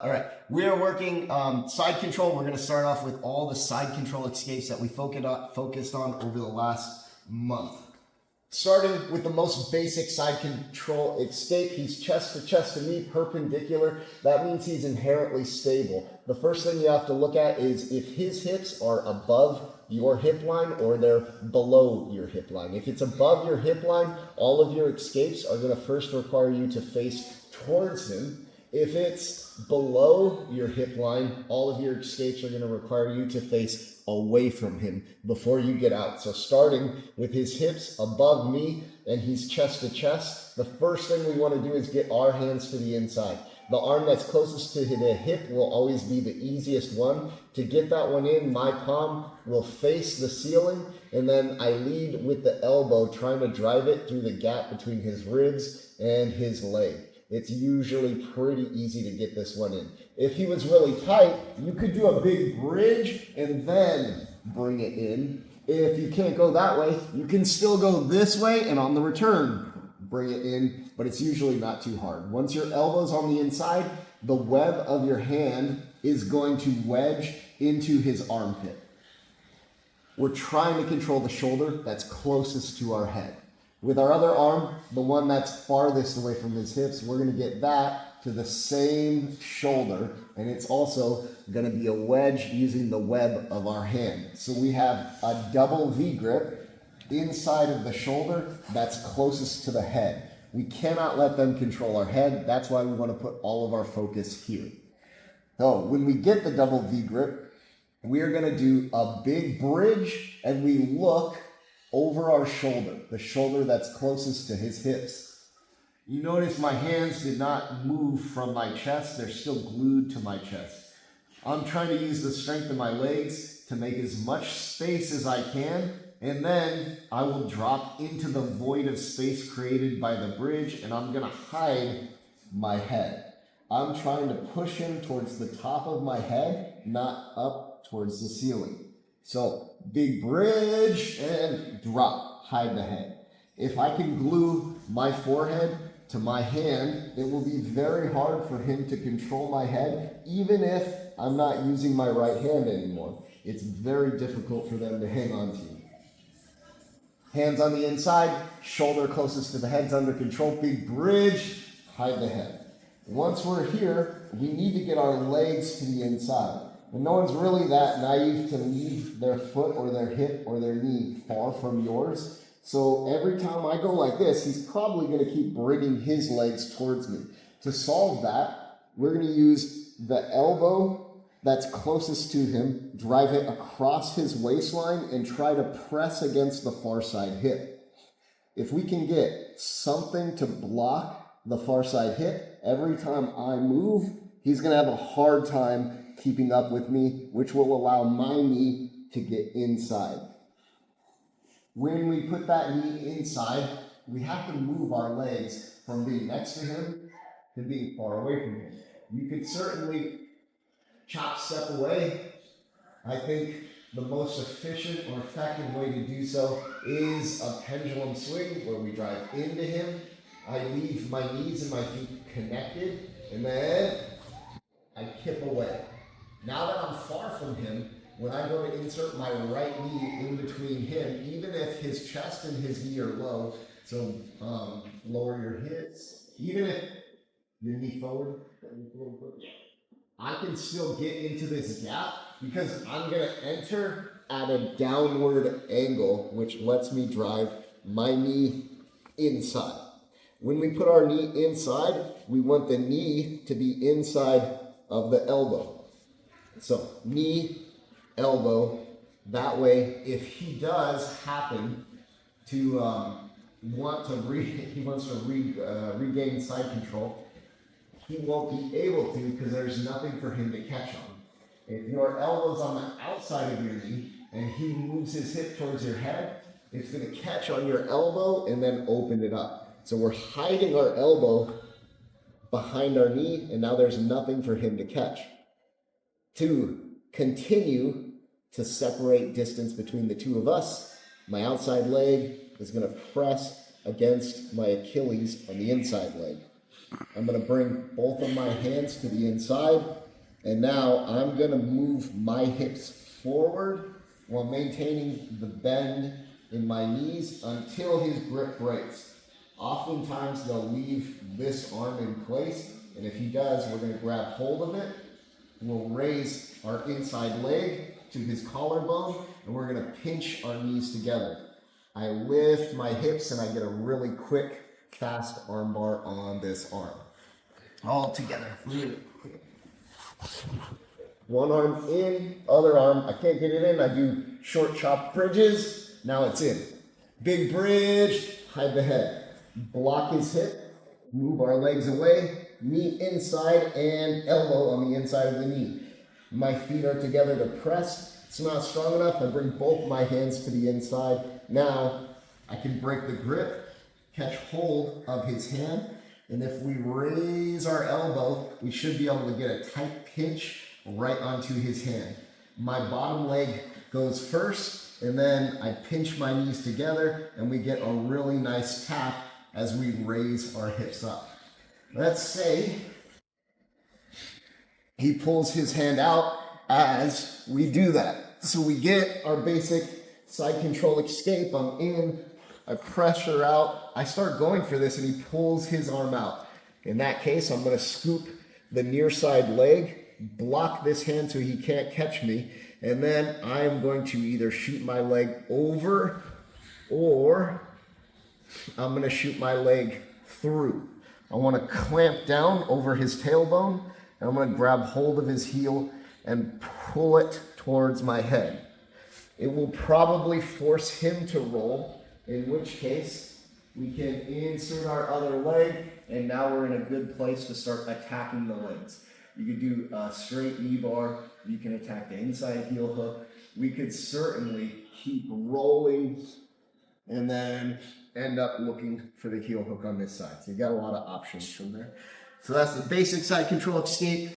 All right, we are working side control. We're going to start off with all the side control escapes that we focused on over the last month. Starting with the most basic side control escape, he's chest to chest to me, perpendicular. That means he's inherently stable. The first thing you have to look at is if his hips are above your hip line or they're below your hip line. If it's above your hip line, all of your escapes are going to first require you to face towards him. If it's below your hip line, all of your escapes are going to require you to face away from him before you get out. So starting with his hips above me and he's chest to chest, the first thing we want to do is get our hands to the inside. The arm that's closest to the hip will always be the easiest one. To get that one in, my palm will face the ceiling, and then I lead with the elbow, trying to drive it through the gap between his ribs and his leg. It's usually pretty easy to get this one in. If he was really tight, you could do a big bridge and then bring it in. If you can't go that way, you can still go this way and on the return, bring it in, but it's usually not too hard. Once your elbow's on the inside, the web of your hand is going to wedge into his armpit. We're trying to control the shoulder that's closest to our head. With our other arm, the one that's farthest away from his hips, we're going to get that to the same shoulder, and it's also going to be a wedge using the web of our hand. So we have a double V grip inside of the shoulder that's closest to the head. We cannot let them control our head. That's why we want to put all of our focus here. So when we get the double V grip, we are going to do a big bridge, and we look over our shoulder, the shoulder that's closest to his hips. You notice my hands did not move from my chest. They're still glued to my chest. I'm trying to use the strength of my legs to make as much space as I can, and then I will drop into the void of space created by the bridge, and I'm going to hide my head. I'm trying to push him towards the top of my head, not up towards the ceiling. So big bridge and drop, hide the head. If I can glue my forehead to my hand, it will be very hard for him to control my head, even if I'm not using my right hand anymore. It's very difficult for them to hang on to you. Hands on the inside, shoulder closest to the head's under control, big bridge, hide the head. Once we're here, we need to get our legs to the inside. And no one's really that naive to leave their foot or their hip or their knee far from yours. So every time I go like this, he's probably going to keep bringing his legs towards me. To solve that, we're going to use the elbow that's closest to him, drive it across his waistline, and try to press against the far side hip. If we can get something to block the far side hip, every time I move, he's going to have a hard time keeping up with me, which will allow my knee to get inside. When we put that knee inside, we have to move our legs from being next to him to being far away from him. You could certainly chop step away. I think the most efficient or effective way to do so is a pendulum swing where we drive into him. I leave my knees and my feet connected, and then I kip away. Now that I'm far from him, when I go to insert my right knee in between him, even if his chest and his knee are low, so lower your hips, even if your knee forward, I can still get into this gap because I'm going to enter at a downward angle, which lets me drive my knee inside. When we put our knee inside, we want the knee to be inside of the elbow. So knee, elbow, that way if he does happen to regain side control, he won't be able to because there's nothing for him to catch on. If your elbow's on the outside of your knee and he moves his hip towards your head, it's going to catch on your elbow and then open it up. So we're hiding our elbow behind our knee, and now there's nothing for him to catch. To continue to separate distance between the two of us, my outside leg is going to press against my Achilles on the inside leg. I'm gonna bring both of my hands to the inside, and now I'm gonna move my hips forward while maintaining the bend in my knees until his grip breaks. Oftentimes they'll leave this arm in place, and if he does, we're gonna grab hold of it. We'll raise our inside leg to his collarbone, and we're gonna pinch our knees together. I lift my hips and I get a really quick, fast arm bar on this arm. All together. One arm in, other arm, I can't get it in, I do short chop bridges, now it's in. Big bridge, hide the head. Block his hip, move our legs away, knee inside and elbow on the inside of the knee. My feet are together to press. It's not strong enough, I bring both my hands to the inside. Now, I can break the grip, catch hold of his hand, and if we raise our elbow, we should be able to get a tight pinch right onto his hand. My bottom leg goes first, and then I pinch my knees together, and we get a really nice tap as we raise our hips up. Let's say he pulls his hand out as we do that. So we get our basic side control escape. I'm in, I pressure out, I start going for this, and he pulls his arm out. In that case, I'm gonna scoop the near side leg, block this hand so he can't catch me, and then I am going to either shoot my leg over or I'm gonna shoot my leg through. I wanna clamp down over his tailbone, and I'm gonna grab hold of his heel and pull it towards my head. It will probably force him to roll, in which case we can insert our other leg, and now we're in a good place to start attacking the legs. You could do a straight knee bar, you can attack the inside heel hook. We could certainly keep rolling and then end up looking for the heel hook on this side. So you got a lot of options from there. So that's the basic side control escape.